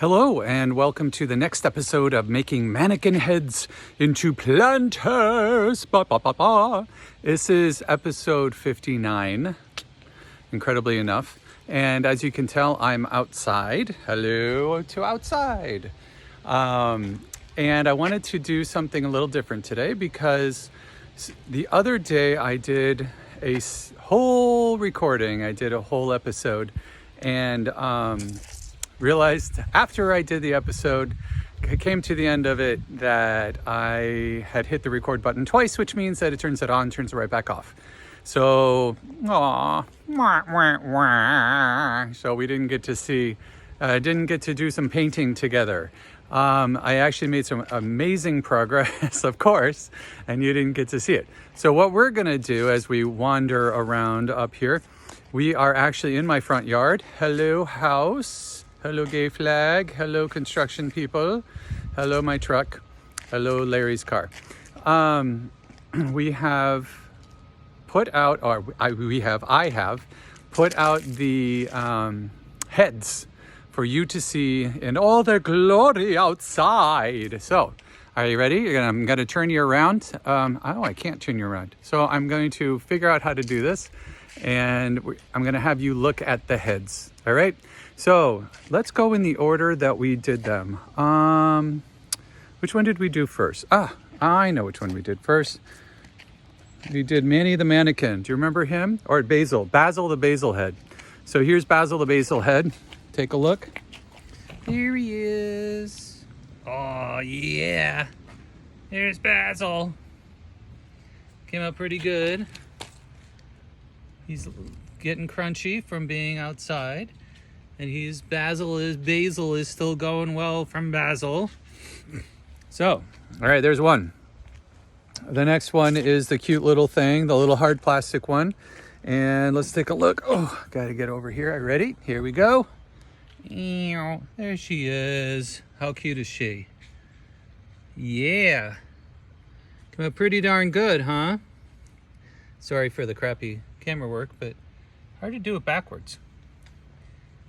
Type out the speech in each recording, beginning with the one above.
Hello and welcome to the next episode of Making Mannequin Heads into Planters. This is episode 59, incredibly enough. And as you can tell, I'm outside. Hello to outside. And I wanted to do something a little different today because the other day I did a whole recording. I did a whole episode and realized after I did the episode, I came to the end of it, that I had hit the record button twice, which means that it turns it on, turns it right back off. So, so we didn't get to see, didn't get to do some painting together. I actually made some amazing progress, of course, and you didn't get to see it. So what we're gonna do as we wander around up here, we are actually in my front yard. Hello, house. Hello, gay flag. Hello, construction people. Hello, my truck. Hello, Larry's car. We have put out, or I have put out the heads for you to see in all their glory outside. So, are you ready? I'm going to turn you around. I can't turn you around. So I'm going to figure out how to do this, and I'm going to have you look at the heads. All right? So let's go in the order that we did them. Which one did we do first? I know which one we did first. We did Manny the Mannequin. Do you remember him? Or Basil the Basil Head. So here's Basil the Basil Head. Take a look. Here he is. Oh yeah. There's Basil. Came out pretty good. He's getting crunchy from being outside. And Basil is still going well from Basil. So, all right, there's one. The next one is the cute little thing, the little hard plastic one. And let's take a look. Oh, gotta get over here. Are you ready? Here we go. There she is. How cute is she? Yeah. Come out pretty darn good, huh? Sorry for the crappy camera work, but hard to do it backwards.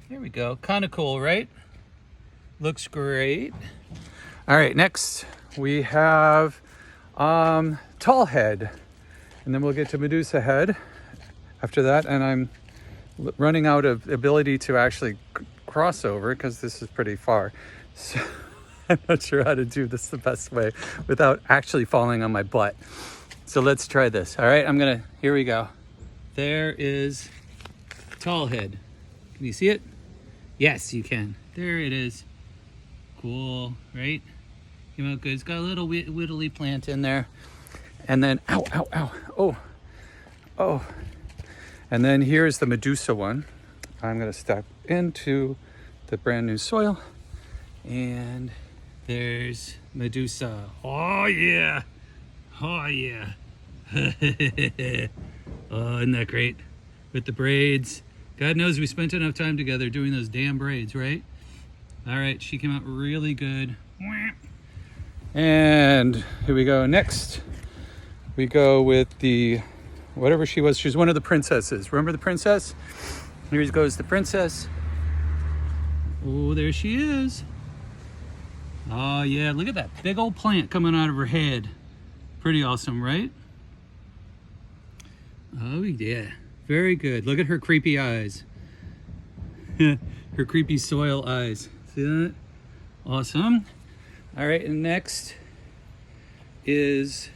There we go. Kind of cool, right? Looks great. All right, next we have Tall Head. And then we'll get to Medusa Head after that. And I'm running out of ability to actually cross over because this is pretty far. So I'm not sure how to do this the best way without actually falling on my butt. So let's try this. All right, here we go. There is Tall Head. Can you see it? Yes, you can. There it is. Cool, right? Came out good. It's got a little whittly plant in there. And then, ow. Oh. And then here's the Medusa one. I'm gonna step into the brand new soil. And there's Medusa. Oh yeah. Oh yeah. Oh, isn't that great? With the braids. God knows we spent enough time together doing those damn braids, right? All right, she came out really good. And here we go. Next, we go with the, whatever she was. She's one of the princesses. Remember the princess? Here goes the princess. Oh, there she is. Oh, yeah, look at that big old plant coming out of her head. Pretty awesome, right? Oh, yeah. Very good. Look at her creepy eyes. Her creepy soil eyes. See that? Awesome. All right, and next is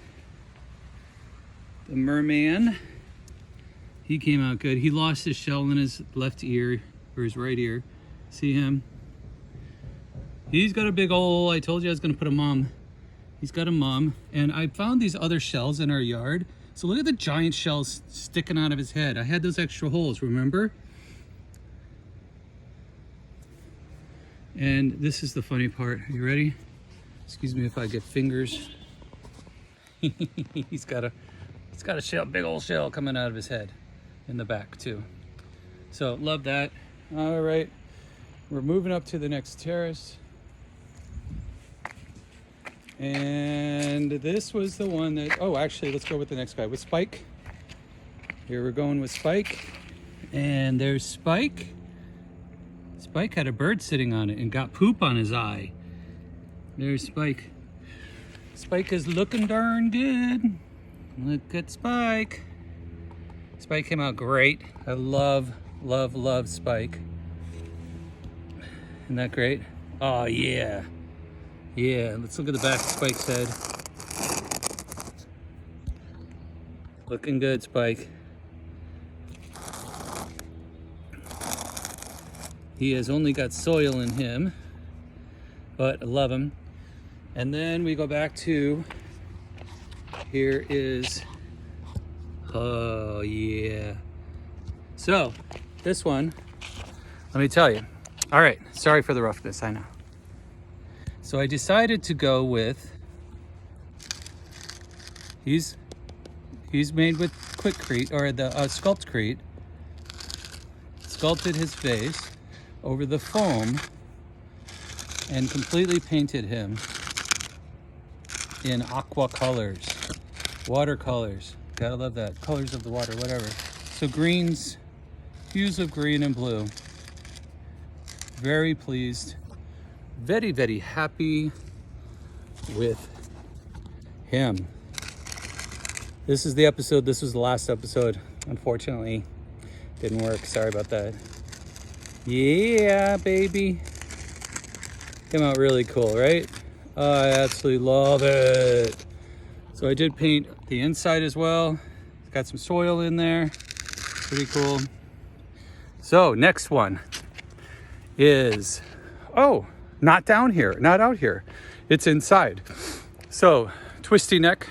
the merman. He came out good. He lost his shell in his left ear, or his right ear. See him? He's got a big old, I told you I was gonna put a mum. He's got a mum. And I found these other shells in our yard. So look at the giant shells sticking out of his head. I had those extra holes, remember? And this is the funny part. Are you ready? Excuse me if I get fingers. He's got a shell, big old shell coming out of his head in the back too. So love that. All right, we're moving up to the next terrace. And this was the one that, oh, actually, let's go with the next guy, with Spike. Here we're going with Spike. And there's Spike. Spike had a bird sitting on it and got poop on his eye. There's Spike. Spike is looking darn good. Look at Spike. Spike came out great. I love, love, love Spike. Isn't that great? Oh yeah. Yeah, let's look at the back of Spike's head. Looking good, Spike. He has only got soil in him, but I love him. And then we go back to, here is, oh yeah. So this one, let me tell you. All right, sorry for the roughness, I know. So I decided to go with, he's made with Quickcrete, or the Sculptcrete. Sculpted his face over the foam and completely painted him in aqua colors, watercolors. Gotta love that. Colors of the water, whatever. So greens, hues of green and blue. Very pleased. Very, very happy with him. This is the episode. This was the last episode. Unfortunately, didn't work. Sorry about that. Yeah, baby. Came out really cool, right? I absolutely love it. So I did paint the inside as well. It's got some soil in there. Pretty cool. So next one is, oh, not down here, not out here. It's inside. So twisty neck.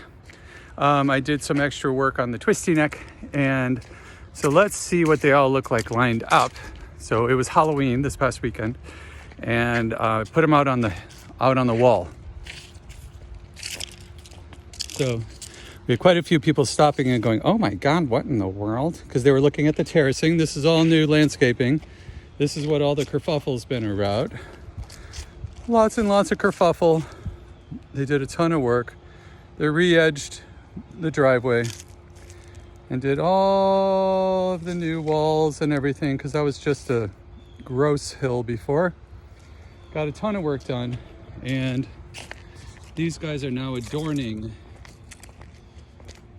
I did some extra work on the twisty neck, and so let's see what they all look like lined up. So it was Halloween this past weekend, and put them out on the wall. So we had quite a few people stopping and going, "Oh my God, what in the world?" Because they were looking at the terracing. This is all new landscaping. This is what all the kerfuffle's been about. Lots and lots of kerfuffle. They did a ton of work. They re-edged the driveway and did all of the new walls and everything, because that was just a gross hill before. Got a ton of work done, and these guys are now adorning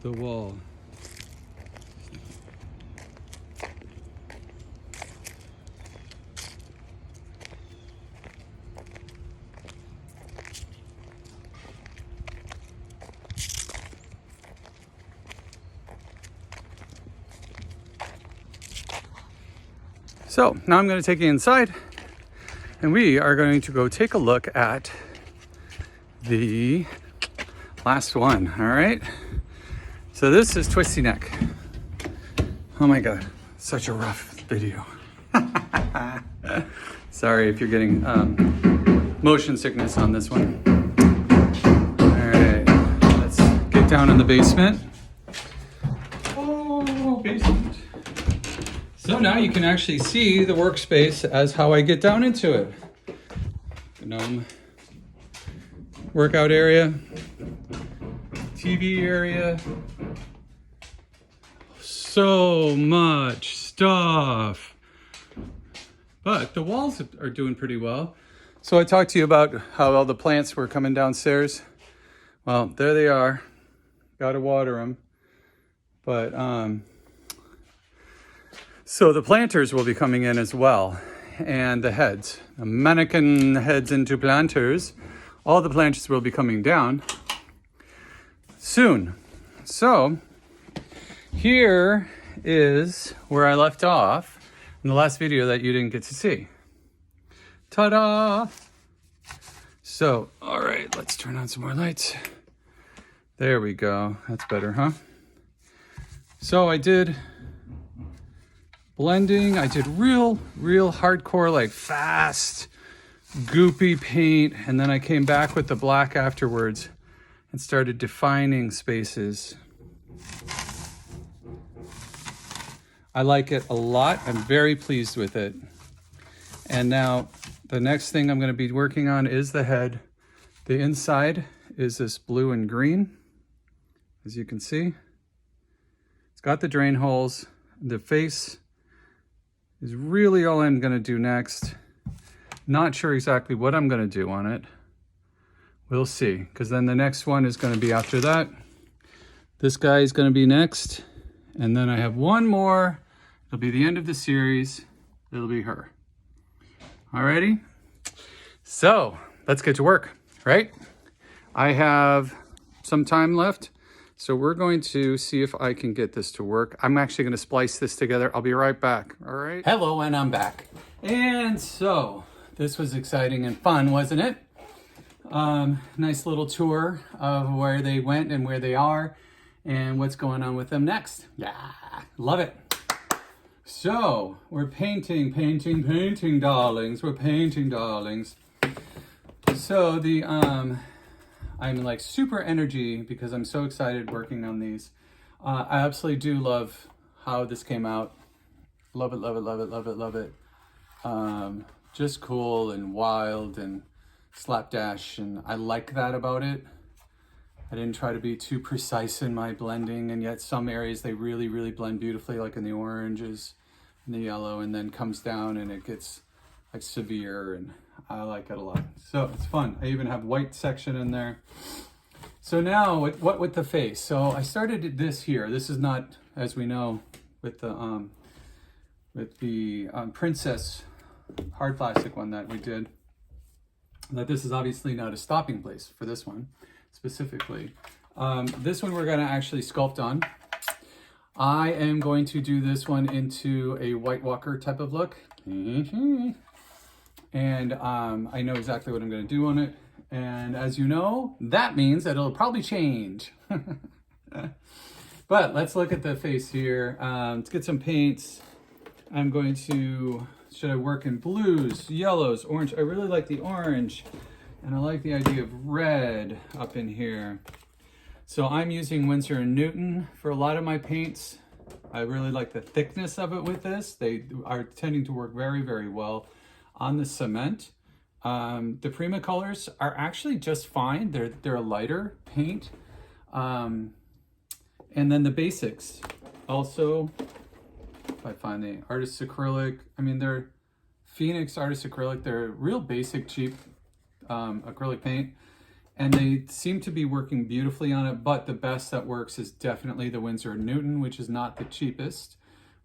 the wall. So now I'm going to take you inside, and we are going to go take a look at the last one. All right. So this is Twisty Neck. Oh my God, such a rough video. Sorry if you're getting motion sickness on this one. All right, let's get down in the basement. Oh, basement. So now you can actually see the workspace as how I get down into it. Gnome workout area, TV area. So much stuff. But the walls are doing pretty well. So I talked to you about how all the plants were coming downstairs. Well, there they are. Gotta water them. But so the planters will be coming in as well, and the heads, the mannequin heads into planters. All the planters will be coming down soon. So here is where I left off in the last video that you didn't get to see. Ta-da! So, all right, let's turn on some more lights. There we go. That's better, huh? So I did blending. I did real hardcore, like fast, goopy paint. And then I came back with the black afterwards and started defining spaces. I like it a lot. I'm very pleased with it. And now the next thing I'm going to be working on is the head. The inside is this blue and green, as you can see. It's got the drain holes. The face is really all I'm going to do next. Not sure exactly what I'm gonna do on it. We'll see, because then the next one is gonna be after that. This guy is gonna be next. And then I have one more. It'll be the end of the series. It'll be her. Alrighty? So let's get to work, right? I have some time left. So we're going to see if I can get this to work. I'm actually gonna splice this together. I'll be right back, all right? Hello, and I'm back. And so, this was exciting and fun, wasn't it? Nice little tour of where they went and where they are and what's going on with them next. Yeah, love it. So, we're painting, darlings. We're painting, darlings. So I'm like super energy because I'm so excited working on these. I absolutely do love how this came out. Love it, love it, love it, love it, love it. Just cool and wild and slapdash, and I like that about it. I didn't try to be too precise in my blending, and yet some areas they really, really blend beautifully, like in the oranges and the yellow, and then comes down and it gets like severe, and I like it a lot. So it's fun. I even have white section in there. So now what with the face? So I started this here. This is not, as we know, with the Princess hard plastic one that we did, that this is obviously not a stopping place for this one specifically. This one we're gonna actually sculpt on. I am going to do this one into a White Walker type of look. And I know exactly what I'm gonna do on it. And as you know, that means that it'll probably change. But let's look at the face here. Let's get some paints. I'm going to, should I work in blues, yellows, orange? I really like the orange, and I like the idea of red up in here. So I'm using Winsor & Newton for a lot of my paints. I really like the thickness of it with this. They are tending to work very, very well on the cement. The Prima colors are actually just fine. They're a lighter paint. And then the basics. Also, if I find the Artist Acrylic, I mean, they're Phoenix Artist Acrylic. They're real basic, cheap acrylic paint. And they seem to be working beautifully on it, but the best that works is definitely the Winsor & Newton, which is not the cheapest,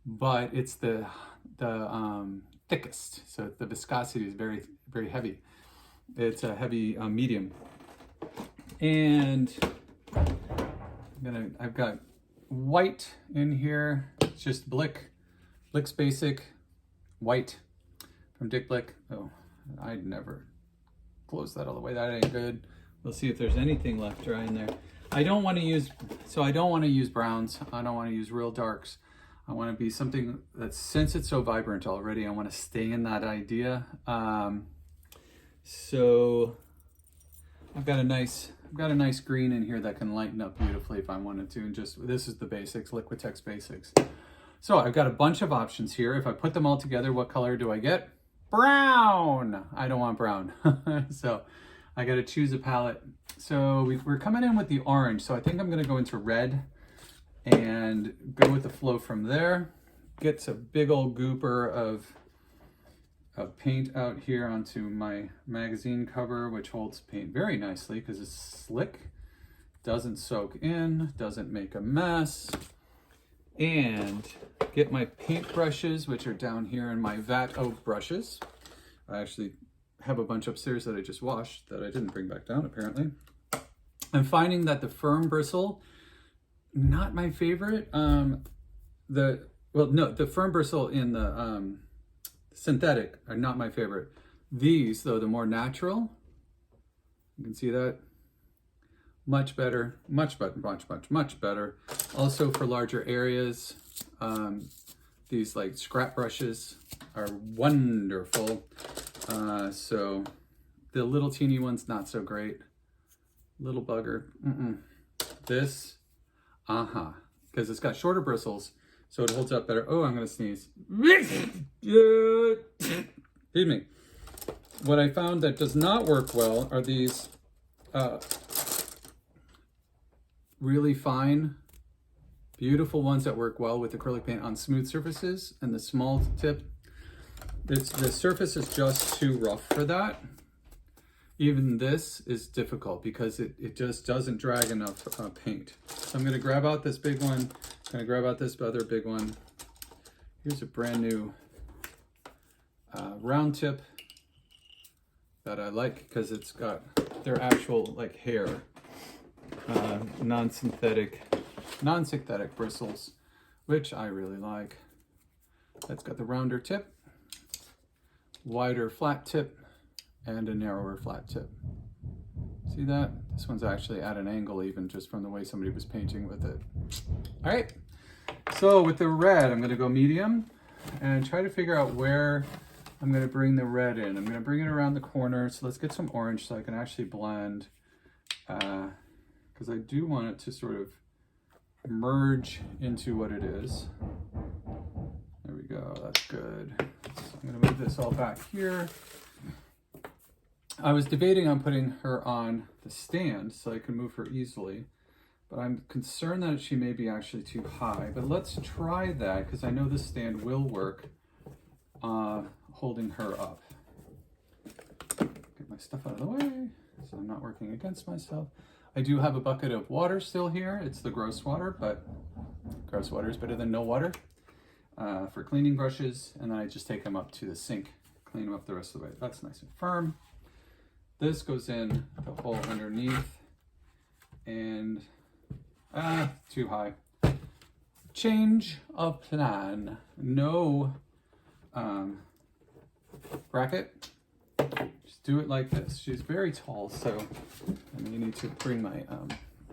but it's the thickest. So the viscosity is very, very heavy. It's a heavy medium. And I've got white in here. It's just Blick's Basic white from Dick Blick. Oh, I'd never close that all the way. That ain't good. We'll see if there's anything left dry in there. I don't want to use browns. I don't want to use real darks. I want to be something that, since it's so vibrant already, I want to stay in that idea. So I've got a nice green in here that can lighten up beautifully if I wanted to. And just, this is the basics, Liquitex basics. So I've got a bunch of options here. If I put them all together, what color do I get? Brown. I don't want brown. So I got to choose a palette. So we're coming in with the orange. So I think I'm going to go into red and go with the flow from there. Get a big old gooper of paint out here onto my magazine cover, which holds paint very nicely because it's slick, doesn't soak in, doesn't make a mess. And get my paint brushes, which are down here in my vat of brushes. I actually have a bunch upstairs that I just washed that I didn't bring back down apparently. I'm finding that the firm bristle, not my favorite. The firm bristle in the synthetic are not my favorite. These though, the more natural, you can see that, much better, much better. Also for larger areas, these like scrap brushes are wonderful. So the little teeny one's not so great. Little bugger. This, because it's got shorter bristles, so it holds up better. Oh, I'm gonna sneeze. Excuse me. What I found that does not work well are these really fine, beautiful ones that work well with acrylic paint on smooth surfaces, and the small tip. The surface is just too rough for that. Even this is difficult because it just doesn't drag enough paint. So I'm gonna grab out this big one. I'm gonna grab out this other big one. Here's a brand new round tip that I like because it's got their actual like hair, non-synthetic bristles, which I really like. That's got the rounder tip, wider flat tip, and a narrower flat tip. See that? This one's actually at an angle even just from the way somebody was painting with it. All right, so with the red, I'm gonna go medium and try to figure out where I'm gonna bring the red in. I'm gonna bring it around the corner. So let's get some orange so I can actually blend, because I do want it to sort of merge into what it is. There we go, that's good. So I'm gonna move this all back here. I was debating on putting her on the stand so I can move her easily, but I'm concerned that she may be actually too high. But let's try that because I know this stand will work holding her up. Get my stuff out of the way so I'm not working against myself. I do have a bucket of water still here. It's the gross water, but gross water is better than no water for cleaning brushes. And then I just take them up to the sink, clean them up the rest of the way. That's nice and firm. This goes in the hole underneath and too high. Change of plan. No bracket. Just do it like this. She's very tall, so I may need to bring my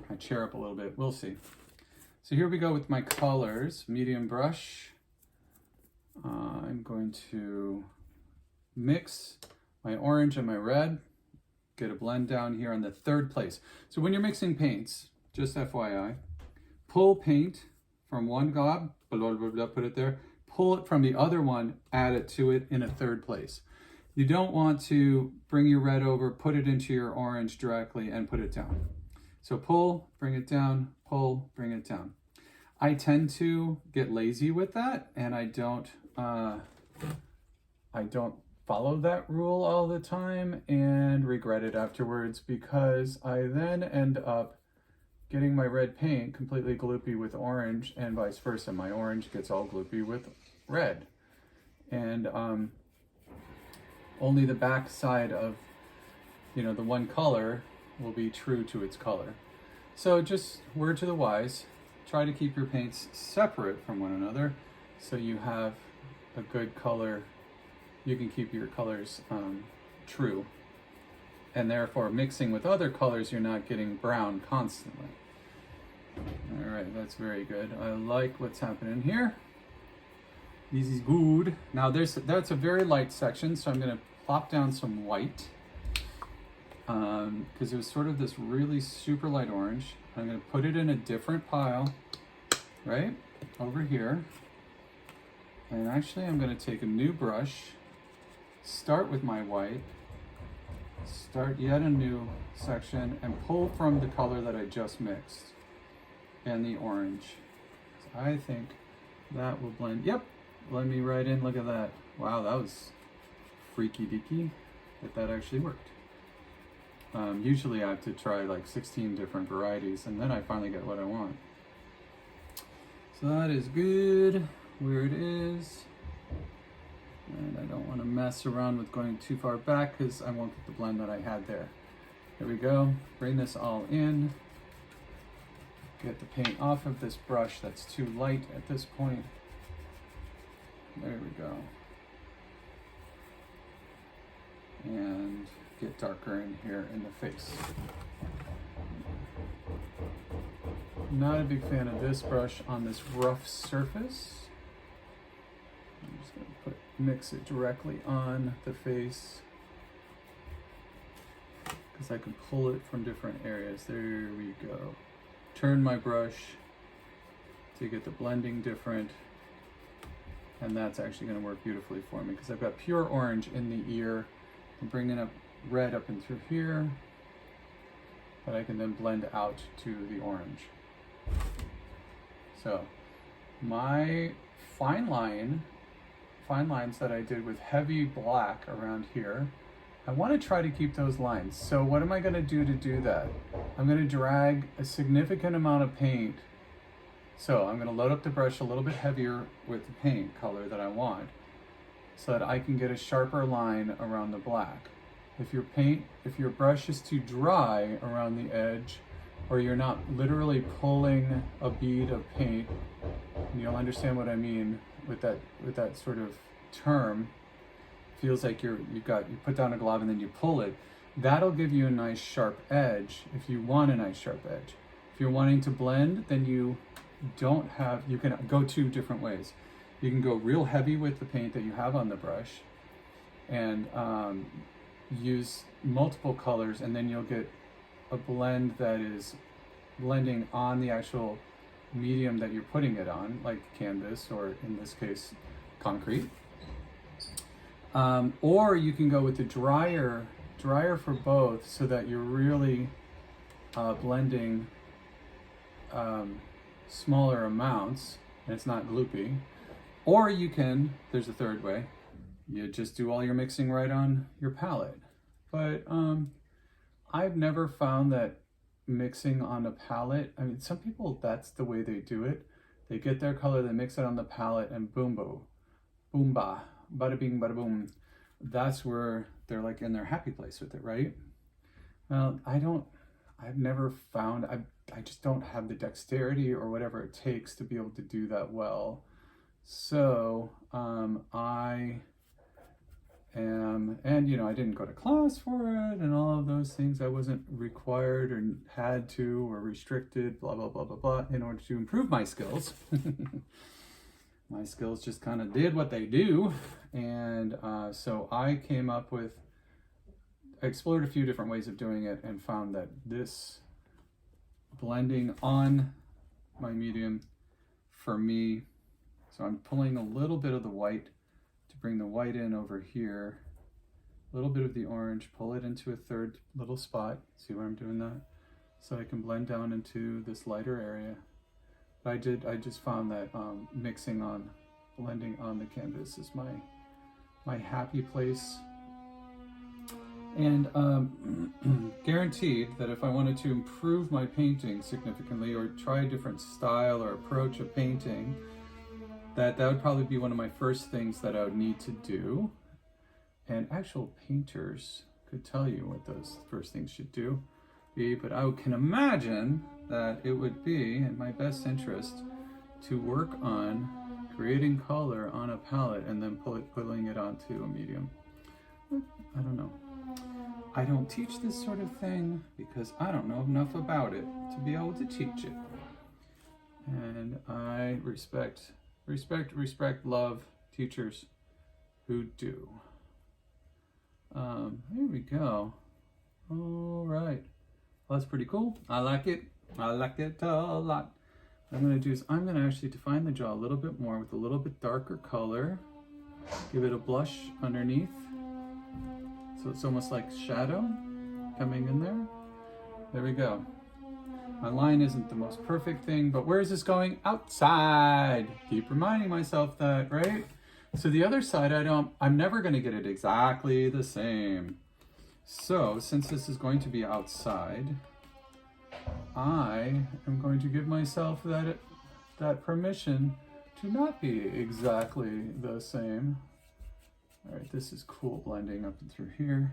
my chair up a little bit. We'll see. So here we go with my colors. Medium brush. I'm going to mix my orange and my red. Get a blend down here on the third place. So when you're mixing paints, just FYI, pull paint from one gob, put it there, pull it from the other one, add it to it in a third place. You don't want to bring your red over, put it into your orange directly and put it down. So pull, bring it down, pull, bring it down. I tend to get lazy with that and I don't follow that rule all the time and regret it afterwards because I then end up getting my red paint completely gloopy with orange and vice versa. My orange gets all gloopy with red. And only the back side of, the one color will be true to its color. So just word to the wise, try to keep your paints separate from one another so you have a good color. You can keep your colors true, and therefore mixing with other colors you're not getting brown constantly. All right, that's very good. I like what's happening here. This is good. Now that's a very light section, so I'm going to plop down some white because it was sort of this really super light orange. I'm going to put it in a different pile right over here, and actually I'm going to take a new brush. Start with my white, start yet a new section, and pull from the color that I just mixed and the orange. So I think that will blend. Yep, let me right in. Look at that. Wow, that was freaky deaky that actually worked. Usually I have to try like 16 different varieties and then I finally get what I want. So that is good where it is. And I don't want to mess around with going too far back because I won't get the blend that I had there. There we go. Bring this all in. Get the paint off of this brush that's too light at this point. There we go. And get darker in here in the face. Not a big fan of this brush on this rough surface. I'm just going to mix it directly on the face because I can pull it from different areas. There we go. Turn my brush to get the blending different, and that's actually going to work beautifully for me because I've got pure orange in the ear. I'm bringing up red up and through here, but I can then blend out to the orange. So my fine line fine lines that I did with heavy black around here. I want to try to keep those lines. So what am I going to do that? I'm going to drag a significant amount of paint. So I'm going to load up the brush a little bit heavier with the paint color that I want so that I can get a sharper line around the black. If your brush is too dry around the edge, or you're not literally pulling a bead of paint, and you'll understand what I mean with that sort of term. Feels like you put down a glob and then you pull it. That'll give you a nice sharp edge if you want a nice sharp edge. If you're wanting to blend, then you can go two different ways. You can go real heavy with the paint that you have on the brush and use multiple colors, and then you'll get a blend that is blending on the actual medium that you're putting it on, like canvas, or in this case, concrete. Or you can go with the drier for both, so that you're really blending smaller amounts and it's not gloopy. Or you can, there's a third way, you just do all your mixing right on your palette. But I've never found that mixing on a palette, I mean, some people, that's the way they do it. They get their color, they mix it on the palette, and boom, boom, boom, ba, bada bing, bada boom. That's where they're like in their happy place with it, right? Well, I've never found, I just don't have the dexterity or whatever it takes to be able to do that well. So I am, and I didn't go to class for it and all of those things. I wasn't required or had to or restricted, blah, blah, blah, blah, blah, in order to improve my skills. My skills just kind of did what they do. And so I came up with, I explored a few different ways of doing it and found that this blending on my medium for me, so I'm pulling a little bit of the white to bring the white in over here, a little bit of the orange, pull it into a third little spot. See where I'm doing that? So I can blend down into this lighter area. But I just found that blending on the canvas is my happy place. And guaranteed that if I wanted to improve my painting significantly or try a different style or approach of painting, that would probably be one of my first things that I would need to do. And actual painters could tell you what those first things should be, but I can imagine that it would be in my best interest to work on creating color on a palette and then pulling it onto a medium. I don't know. I don't teach this sort of thing because I don't know enough about it to be able to teach it. And I respect, love teachers who do. Here we go. All right. Well, that's pretty cool. I like it. I like it a lot. What I'm going to do is I'm going to actually define the jaw a little bit more with a little bit darker color. Give it a blush underneath. So it's almost like shadow coming in there. There we go. My line isn't the most perfect thing, but where is this going? Outside. Keep reminding myself that, right? So the other side, I'm never going to get it exactly the same. So since this is going to be outside, I am going to give myself that permission to not be exactly the same. All right, this is cool blending up and through here.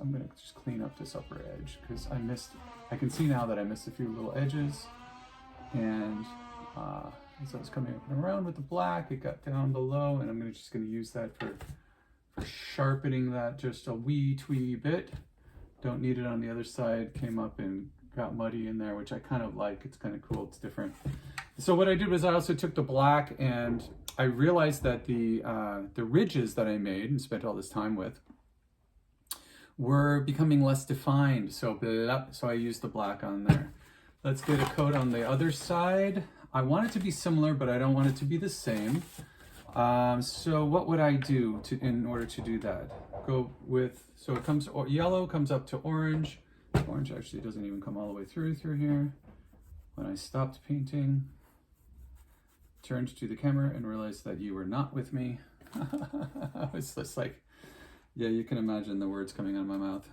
I'm gonna just clean up this upper edge because I can see now that I missed a few little edges. And as I was coming up and around with the black, it got down below, and I'm just gonna use that for sharpening that just a wee bit. Don't need it on the other side. Came up and got muddy in there, which I kind of like. It's kind of cool, it's different. So what I did was I also took the black, and I realized that the ridges that I made and spent all this time with were becoming less defined. So I used the black on there. Let's get a coat on the other side. I want it to be similar, but I don't want it to be the same. So what would I do in order to do that? So it comes, yellow comes up to orange. Orange actually doesn't even come all the way through here. When I stopped painting, turned to the camera and realized that you were not with me. I was just like, yeah, you can imagine the words coming out of my mouth.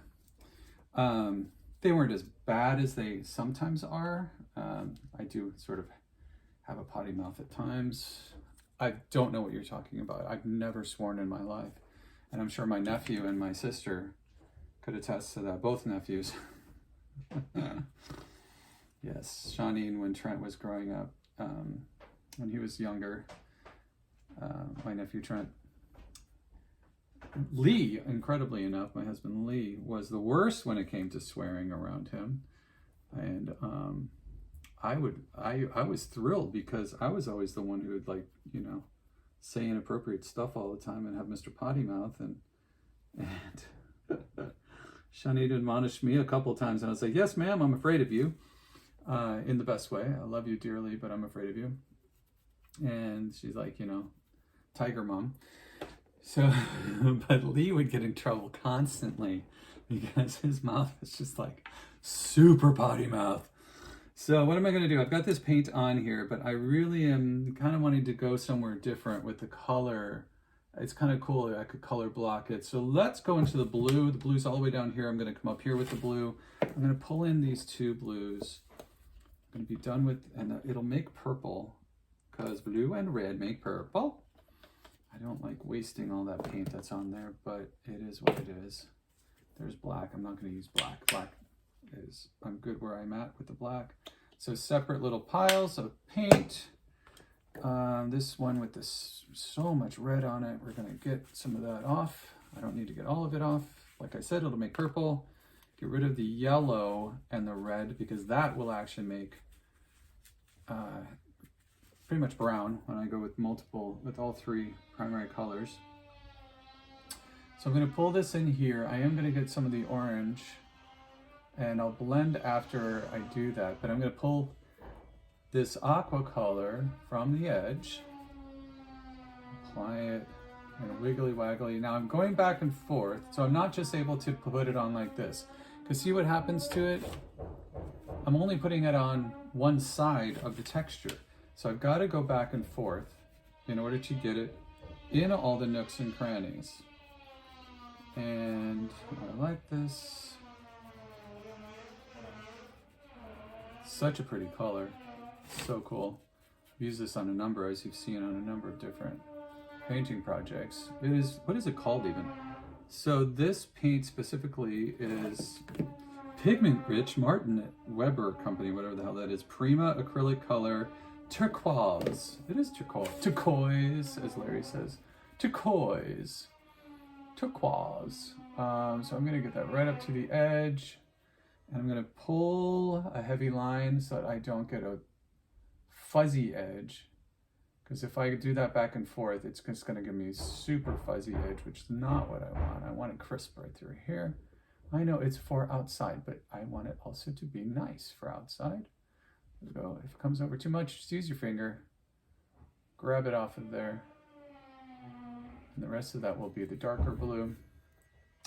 They weren't as bad as they sometimes are. I do sort of have a potty mouth at times. I don't know what you're talking about. I've never sworn in my life. And I'm sure my nephew and my sister could attest to that, both nephews. Yes, Shawneen, when Trent was growing up, when he was younger, my nephew Trent, Lee, incredibly enough, my husband Lee, was the worst when it came to swearing around him. And I was thrilled because I was always the one who would, like, you know, say inappropriate stuff all the time and have Mr. Potty Mouth, and Shani admonished me a couple of times, and I was like, yes, ma'am, I'm afraid of you, in the best way. I love you dearly, but I'm afraid of you. And she's like, you know, tiger mom. So, but Lee would get in trouble constantly because his mouth is just like super potty mouth. So what am I going to do? I've got this paint on here, but I really am kind of wanting to go somewhere different with the color. It's kind of cool. I could color block it. So let's go into the blue. The blue's all the way down here. I'm going to come up here with the blue. I'm going to pull in these two blues. I'm going to be done with, and it'll make purple because blue and red make purple. I don't like wasting all that paint that's on there, but it is what it is. There's black. I'm not going to use black. Black is, I'm good where I'm at with the black. So separate little piles of paint. This one with this so much red on it, we're going to get some of that off. I don't need to get all of it off. Like I said, it'll make purple. Get rid of the yellow and the red because that will actually make pretty much brown when I go with all three primary colors. So I'm going to pull this in here. I am going to get some of the orange and I'll blend after I do that, but I'm going to pull this aqua color from the edge, apply it in a wiggly waggly. Now I'm going back and forth, so I'm not just able to put it on like this, because see what happens to it? I'm only putting it on one side of the texture. So I've got to go back and forth in order to get it in all the nooks and crannies. And I like this. Such a pretty color. So cool. I've used this on a number, as you've seen, on a number of different painting projects. It is, what is it called even? So this paint specifically is Pigment Rich Martin Weber Company, whatever the hell that is. Prima acrylic color turquoise. It is turquoise. Turquoise, as Larry says. Turquoise. Turquoise. So I'm going to get that right up to the edge. And I'm going to pull a heavy line so that I don't get a fuzzy edge. Because if I do that back and forth, it's just going to give me a super fuzzy edge, which is not what I want. I want it crisp right through here. I know it's for outside, but I want it also to be nice for outside. So if it comes over too much, just use your finger, grab it off of there. And the rest of that will be the darker blue.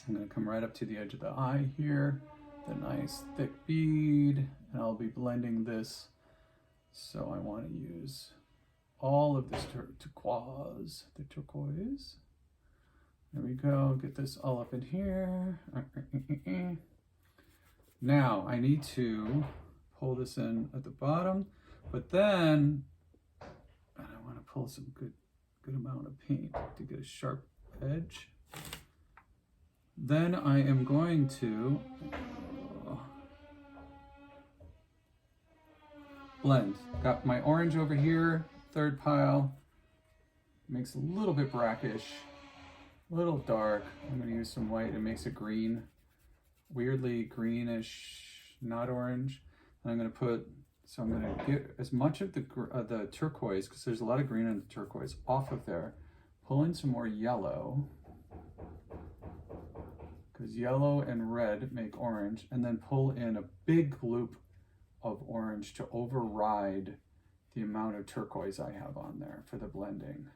I'm going to come right up to the edge of the eye here, the nice thick bead, and I'll be blending this. So I want to use all of this turquoise, the turquoise. There we go, get this all up in here. Now I need to pull this in at the bottom, but then I want to pull some good amount of paint to get a sharp edge. Then I am going to blend. Got my orange over here, third pile. Makes a little bit brackish, a little dark. I'm going to use some white. It makes it green, weirdly greenish, not orange. And I'm going to put, so I'm going to get as much of the turquoise, because there's a lot of green in the turquoise, off of there. Pull in some more yellow, because yellow and red make orange, and then pull in a big loop of orange to override the amount of turquoise I have on there for the blending.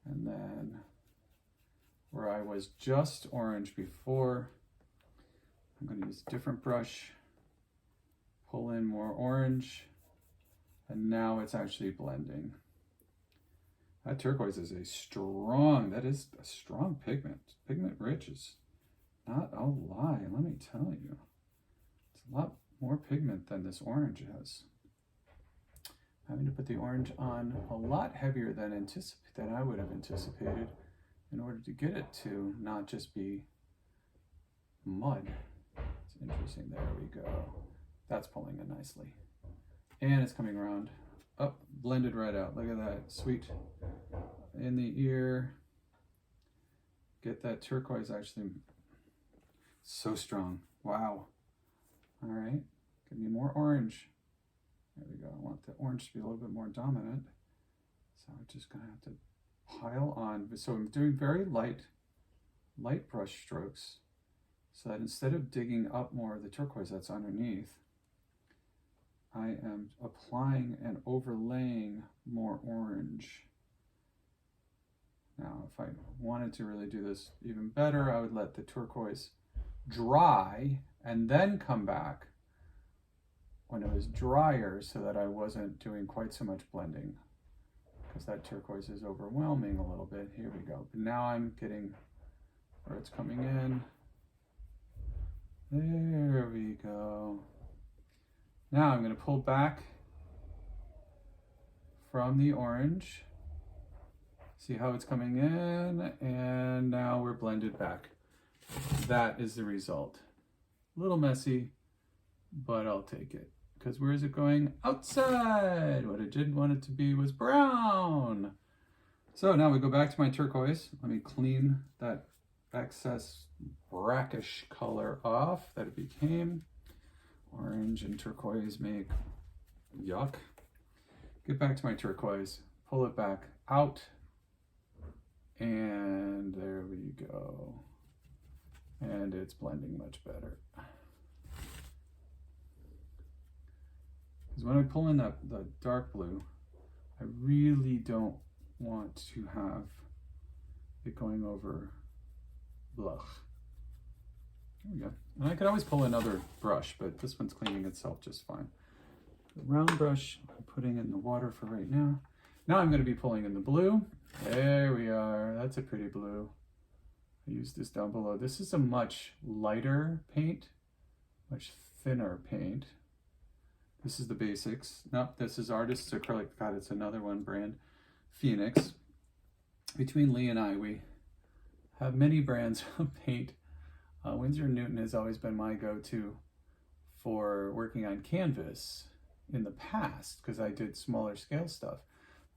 And then where I was just orange before, I'm going to use a different brush, pull in more orange, and now it's actually blending. That turquoise is a strong, that is a strong pigment. Pigment rich is not a lie, let me tell you. It's a lot more pigment than this orange has. Having to put the orange on a lot heavier than I would have anticipated in order to get it to not just be mud. It's interesting. There we go. That's pulling it nicely. And it's coming around. Oh, blended right out. Look at that. Sweet. In the ear. Get that turquoise actually so strong. Wow. All right. Give me more orange. There we go. I want the orange to be a little bit more dominant. So I'm just going to have to pile on. So I'm doing very light brush strokes so that instead of digging up more of the turquoise that's underneath, I am applying and overlaying more orange. Now, if I wanted to really do this even better, I would let the turquoise dry and then come back when it was drier so that I wasn't doing quite so much blending, because that turquoise is overwhelming a little bit. Here we go. But now I'm getting where it's coming in. There we go. Now I'm going to pull back from the orange. See how it's coming in, and now we're blended back. That is the result. A little messy, but I'll take it. Because where is it going? Outside! What I didn't want it to be was brown. So now we go back to my turquoise. Let me clean that excess brackish color off that it became. Orange and turquoise make yuck. Get back to my turquoise, pull it back out, and there we go. And it's blending much better. Because when I pull in the dark blue, I really don't want to have it going over blah. There we go. And I could always pull another brush, but this one's cleaning itself just fine. The round brush I'm putting in the water for right now. Now I'm going to be pulling in the blue. There we are. That's a pretty blue. I used this down below. This is a much lighter paint, much thinner paint. This is the basics. Nope, this is Artist's Acrylic. God, it's another one brand. Phoenix. Between Lee and I, we have many brands of paint. Winsor & Newton has always been my go-to for working on canvas in the past, because I did smaller scale stuff.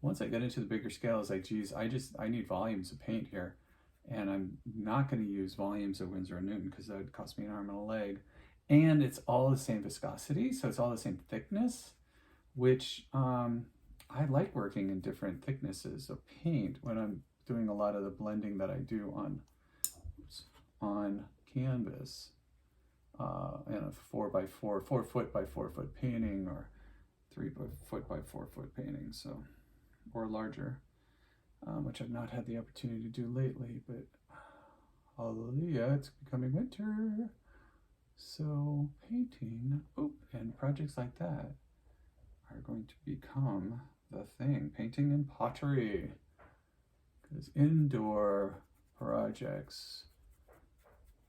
Once I get into the bigger scale, I was like, geez, I need volumes of paint here. And I'm not going to use volumes of Winsor & Newton because that would cost me an arm and a leg. And it's all the same viscosity, so it's all the same thickness, which I like working in different thicknesses of paint when I'm doing a lot of the blending that I do on canvas in a 4x4, 4 foot by 4 foot painting, or 3 foot by 4 foot painting, so, or larger, which I've not had the opportunity to do lately, but hallelujah, it's becoming winter. So painting, and projects like that are going to become the thing. Painting and pottery, because indoor projects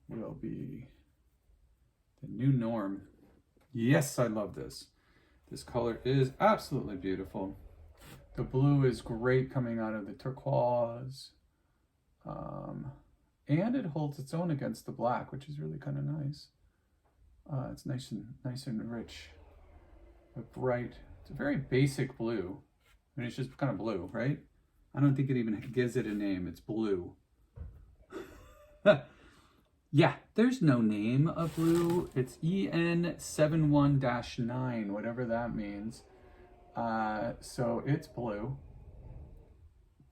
will be the new norm. Yes, I love this. This color is absolutely beautiful. The blue is great coming out of the turquoise. And it holds its own against the black, which is really kind of nice. It's nice and rich, but bright. It's a very basic blue. I mean, it's just kind of blue, right? I don't think it even gives it a name. It's blue. Yeah, there's no name of blue. It's EN71-9, whatever that means. So it's blue.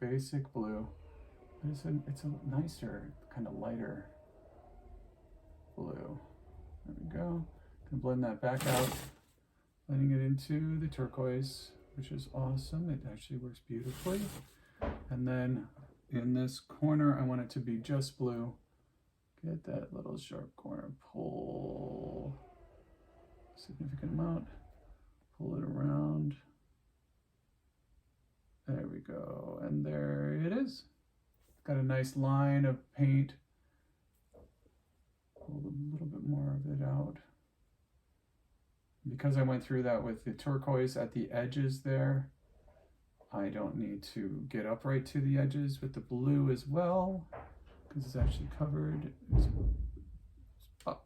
Basic blue. It's a nicer, kind of lighter blue. There we go. Gonna blend that back out, blending it into the turquoise, which is awesome. It actually works beautifully. And then in this corner, I want it to be just blue. Get that little sharp corner, pull a significant amount, pull it around. There we go, and there it is. Got a nice line of paint. Pull a little bit more of it out. Because I went through that with the turquoise at the edges there, I don't need to get up right to the edges with the blue as well, because it's actually covered. Up.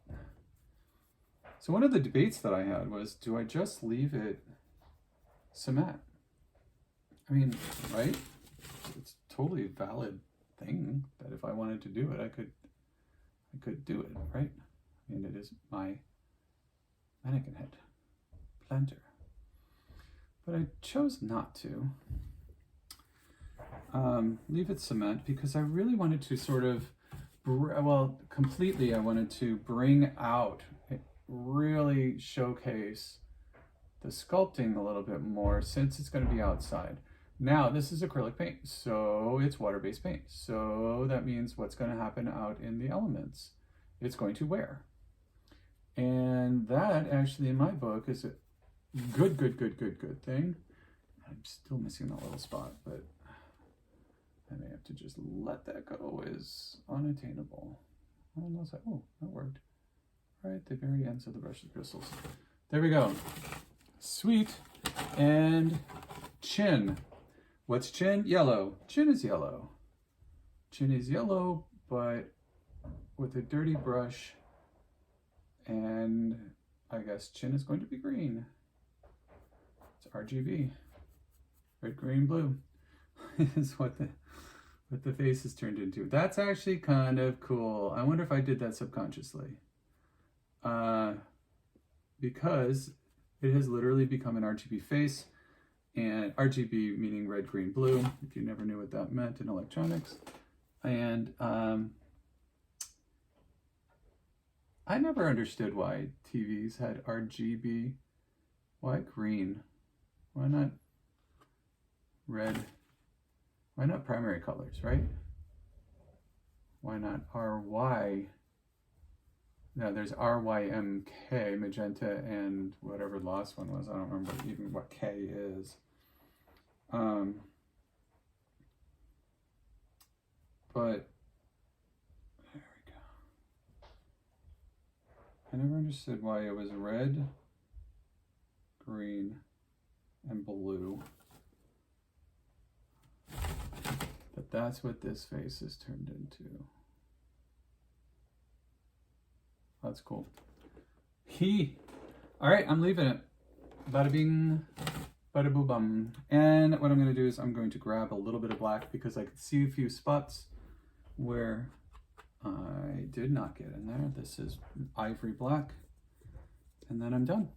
So one of the debates that I had was, do I just leave it cement? I mean, right? It's a totally valid thing that if I wanted to do it, I could do it, right? I mean, it is my mannequin head planter. But I chose not to leave it cement because I really wanted to sort of, completely I wanted to bring out, really showcase the sculpting a little bit more since it's going to be outside. Now, this is acrylic paint, so it's water-based paint. So that means what's going to happen out in the elements? It's going to wear. And that actually in my book is a good thing. I'm still missing that little spot, but I may have to just let that go as unattainable. Unless oh, that worked. Right at the very ends of the brushes bristles. There we go. Sweet. And chin. What's chin? Yellow. Chin is yellow. Chin is yellow, but with a dirty brush. And I guess chin is going to be green. It's RGB. Red, green, blue is what the face is turned into. That's actually kind of cool. I wonder if I did that subconsciously. Because it has literally become an RGB face, and RGB meaning red, green, blue, if you never knew what that meant in electronics. And I never understood why TVs had RGB. Why green? Why not red? Why not primary colors, right? Why not RY? No, there's RYMK, magenta, and whatever the last one was. I don't remember even what K is. But there we go. I never understood why it was red, green, and blue. But that's what this face is turned into. That's cool. All right, I'm leaving it. Bada bing, bada boo bum. And what I'm going to do is I'm going to grab a little bit of black because I could see a few spots where I did not get in there. This is ivory black. And then I'm done.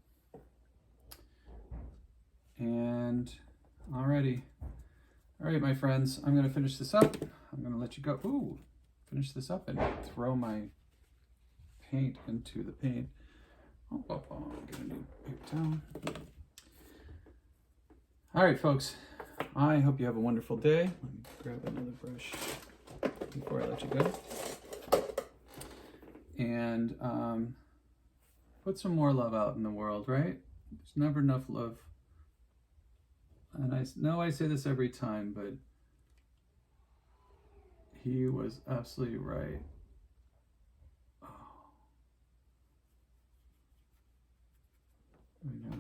And alrighty. All right, my friends, I'm going to finish this up. I'm going to let you go. Ooh, finish this up and throw my paint into the paint. Oh, get a new paper towel. All right, folks, I hope you have a wonderful day. Let me grab another brush before I let you go. And put some more love out in the world, right? There's never enough love. And I know I say this every time, but he was absolutely right. Oh. There we go.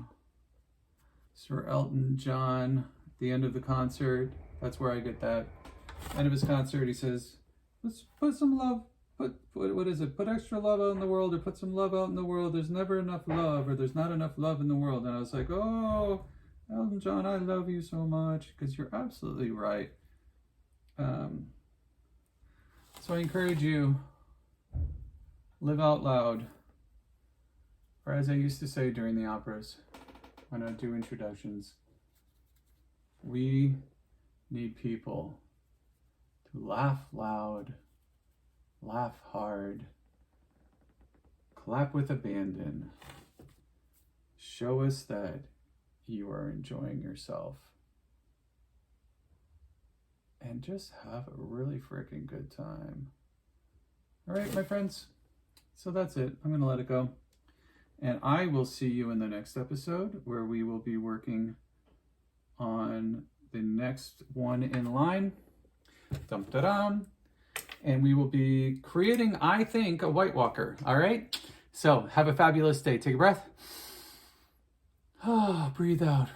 Sir Elton John, at the end of the concert, that's where I get that. End of his concert, he says, let's put some love, what is it? Put extra love out in the world, or put some love out in the world. There's never enough love, or there's not enough love in the world. And I was like, oh, Elton John, I love you so much, because you're absolutely right. So I encourage you, live out loud. Or as I used to say during the operas, when I do introductions, we need people to laugh loud, laugh hard, clap with abandon, show us that you are enjoying yourself, and just have a really freaking good time. All right, my friends, so that's it. I'm going to let it go. And I will see you in the next episode where we will be working on the next one in line. Dum da dum. And we will be creating, I think, a White Walker. All right? So have a fabulous day. Take a breath. Oh, breathe out.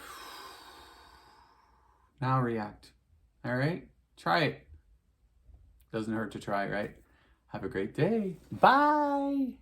Now react. All right? Try it. Doesn't hurt to try, right? Have a great day. Bye.